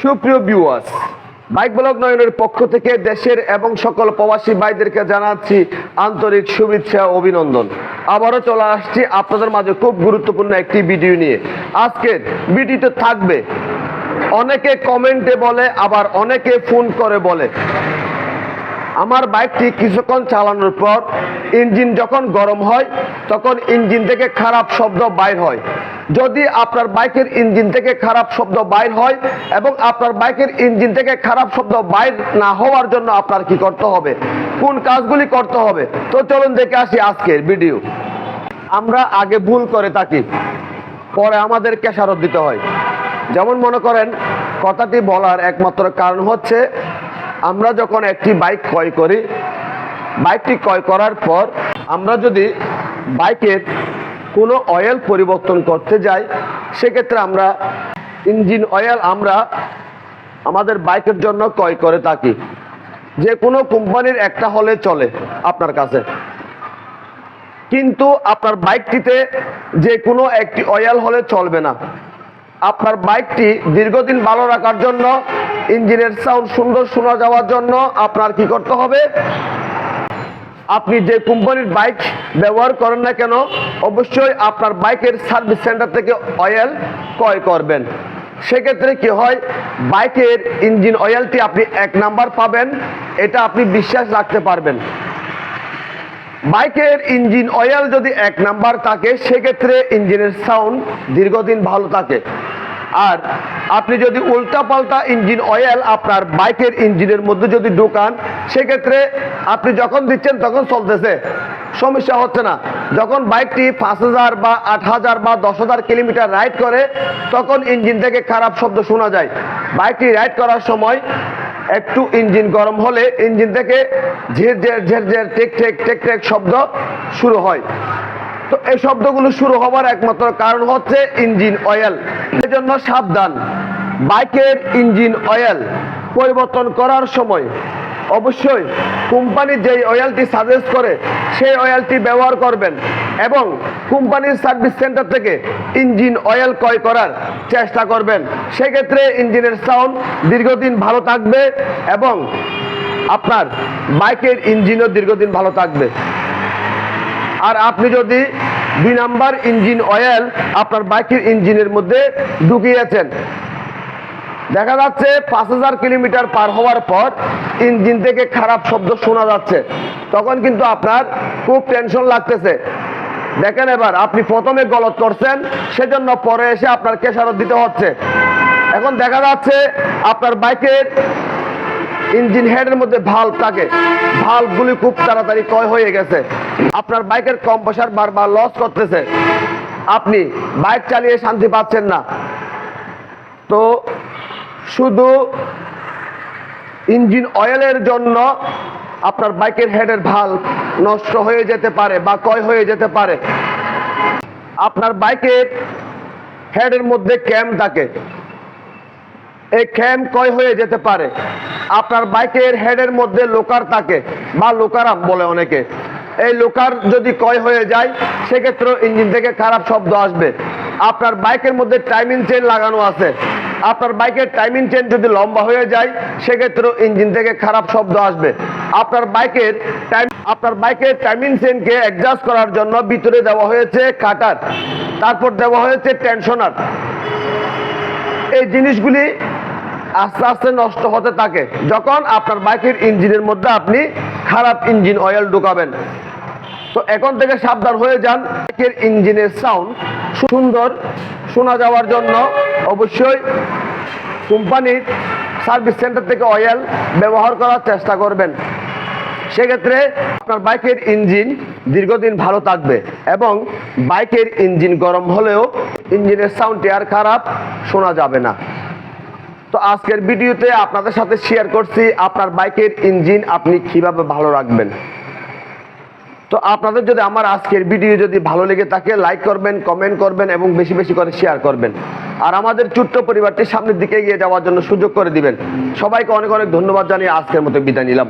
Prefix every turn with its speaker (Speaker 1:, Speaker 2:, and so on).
Speaker 1: সুপ্রিয় viewers, bike blog নয়নের পক্ষ থেকে দেশের এবং সকল প্রবাসী ভাইদেরকে জানাচ্ছি আন্তরিক শুভেচ্ছা ও অভিনন্দন। আবারও চলে আসছি আপনাদের মাঝে খুব গুরুত্বপূর্ণ একটি ভিডিও নিয়ে। আজকের ভিডিওতে থাকবে, অনেকে কমেন্টে বলে, আবার অনেকে ফোন করে বলে আমার বাইকটি কিছুক্ষণ চালানোর পর ইঞ্জিন যখন গরম হয় তখন ইঞ্জিন থেকে খারাপ শব্দ বাইর হয়। যদি আপনার বাইকের ইঞ্জিন থেকে খারাপ শব্দ বাইর হয় এবং আপনার বাইকের ইঞ্জিন থেকে খারাপ শব্দ বাইর না হওয়ার জন্য আপনার কি করতে হবে, কোন কাজগুলি করতে হবে, তো চলুন দেখে আসি আজকের ভিডিও। আমরা আগে ভুল করে থাকি, পরে আমাদের খেসারত দিতে হয়। যেমন মনে করেন, কথাটি বলার একমাত্র কারণ হচ্ছে আমরা যখন একটি বাইক ক্রয় করি, বাইকটি ক্রয় করার পর আমরা যদি বাইকের কোনো অয়েল পরিবর্তন করতে যাই, সেক্ষেত্রে আমরা ইঞ্জিন অয়েল আমরা আমাদের বাইকের জন্য ক্রয় করে থাকি। যে কোনো কোম্পানির একটা হলে চলে আপনার কাছে, কিন্তু আপনার বাইকটিতে যে কোনো একটি অয়েল হলে চলবে না। আপনার বাইকটি দীর্ঘদিন ভালো রাখার জন্য, ইঞ্জিনের সাউন্ড সুন্দর শোনা যাওয়ার জন্য আপনার কি করতে হবে, আপনি যে কোম্পানির বাইক ব্যবহার করেন না কেন, অবশ্যই আপনার বাইকের সার্ভিস সেন্টার থেকে অয়েল ক্রয় করবেন। সেক্ষেত্রে কি হয়, বাইকের ইঞ্জিন অয়েলটি আপনি 1 নাম্বার পাবেন, এটা আপনি বিশ্বাস রাখতে পারবেন। বাইকের ইঞ্জিন অয়েল যদি 1 নাম্বার থাকে, সেক্ষেত্রে ইঞ্জিনের সাউন্ড দীর্ঘদিন ভালো থাকে। আর আপনি যদি উল্টাপাল্টা ইঞ্জিন অয়েল আপনার বাইকের ইঞ্জিনের মধ্যে যদি ঢোকান, সেক্ষেত্রে আপনি যখন দিচ্ছেন তখন চলতেছে, সমস্যা হচ্ছে না। যখন বাইকটি 5000 বা 8000 বা 10,000 কিলোমিটার রাইড করে, তখন ইঞ্জিন থেকে খারাপ শব্দ শোনা যায়। বাইকটি রাইড করার সময় একটু ইঞ্জিন গরম হলে ইঞ্জিন থেকে ঝের ঝের টেক টেক টেক টেক শব্দ শুরু হয়। তো এই শব্দগুলো শুরু হওয়ার একমাত্র কারণ হচ্ছে ইঞ্জিন অয়েল। এই জন্য সাবধান, বাইকের ইঞ্জিন অয়েল পরিবর্তন করার সময় অবশ্যই কোম্পানি যেই অয়েলটি সাজেস্ট করে সেই অয়েলটি ব্যবহার করবেন এবং কোম্পানির সার্ভিস সেন্টার থেকে ইঞ্জিন অয়েল ক্রয় করার চেষ্টা করবেন। সেক্ষেত্রে ইঞ্জিনের সাউন্ড দীর্ঘদিন ভালো থাকবে এবং আপনার বাইকের ইঞ্জিনও দীর্ঘদিন ভালো থাকবে। আর আপনি যদি 2 নাম্বার ইঞ্জিন অয়েল আপনার বাইকের ইঞ্জিনের মধ্যে ঢুকিয়েছেন, দেখা যাচ্ছে 5000 কিলোমিটার পার হওয়ার পর ইঞ্জিন থেকে খারাপ শব্দ শোনা যাচ্ছে, তখন কিন্তু আপনার খুব টেনশন লাগতেছে। দেখেন, এবার আপনি প্রথমে গলত করছেন, সেজন্য পরে এসে আপনার খেসারত দিতে হচ্ছে। এখন দেখা যাচ্ছে আপনার বাইকের ইঞ্জিন হেডের মধ্যে ভাল্ব থাকে, ভাল্বগুলি খুব তাড়াতাড়ি ক্ষয় হয়ে গেছে, আপনার বাইকের কম্প্রেসার বারবার লস করতেছে, আপনি বাইক চালিয়ে শান্তি পাচ্ছেন না। তো শুধু ইঞ্জিন অয়েলের জন্য আপনার বাইকের হেডের ভাল্ব নষ্ট হয়ে যেতে পারে বা ক্ষয় হয়ে যেতে পারে। আপনার বাইকের হেডের মধ্যে ক্যাম থাকে, এই ক্যাম ক্ষয় হয়ে যেতে পারে। আপনার বাইকের হেডের মধ্যে লোকার থাকে বা লোকারাম বলে অনেকে, এই লোকার যদি ক্ষয় হয়ে যায়, সেক্ষেত্রে ইঞ্জিন থেকে খারাপ শব্দ আসবে। আপনার বাইকের মধ্যে টাইমিং চেন লাগানো আছে, আপনার বাইকের টাইমিং চেন যদি লম্বা হয়ে যায়, সেক্ষেত্রে ইঞ্জিন থেকে খারাপ শব্দ আসবে। আপনার বাইকের টাইমিং চেনকে অ্যাডজাস্ট করার জন্য ভিতরে দেওয়া হয়েছে কাটার, তারপর দেওয়া হয়েছে টেনশনার। এই জিনিসগুলি আস্তে আস্তে নষ্ট হতে থাকে যখন আপনার বাইকের ইঞ্জিনের মধ্যে আপনি খারাপ ইঞ্জিন অয়েল ঢুকাবেন। তো এখন থেকে সাবধান হয়ে যান। বাইকের ইঞ্জিনের সাউন্ড সুন্দর শোনা যাওয়ার জন্য অবশ্যই কোম্পানির সার্ভিস সেন্টার থেকে অয়েল ব্যবহার করার চেষ্টা করবেন। সেক্ষেত্রে আপনার বাইকের ইঞ্জিন দীর্ঘদিন ভালো থাকবে এবং বাইকের ইঞ্জিন গরম হলেও ইঞ্জিনের সাউন্ডটি আর খারাপ শোনা যাবে না। তো আজকের ভিডিওতে আপনাদের সাথে শেয়ার করছি আপনার বাইকের ইঞ্জিন আপনি কিভাবে ভালো রাখবেন। তো আপনাদের যদি আমার আজকের ভিডিও যদি ভালো লেগে থাকে, লাইক করবেন, কমেন্ট করবেন এবং বেশি বেশি করে শেয়ার করবেন। আর আমাদের ছোট্ট পরিবারটি সামনের দিকে এগিয়ে যাওয়ার জন্য সুযোগ করে দিবেন। সবাইকে অনেক অনেক ধন্যবাদ জানিয়ে আজকের মতো বিদায় নিলাম।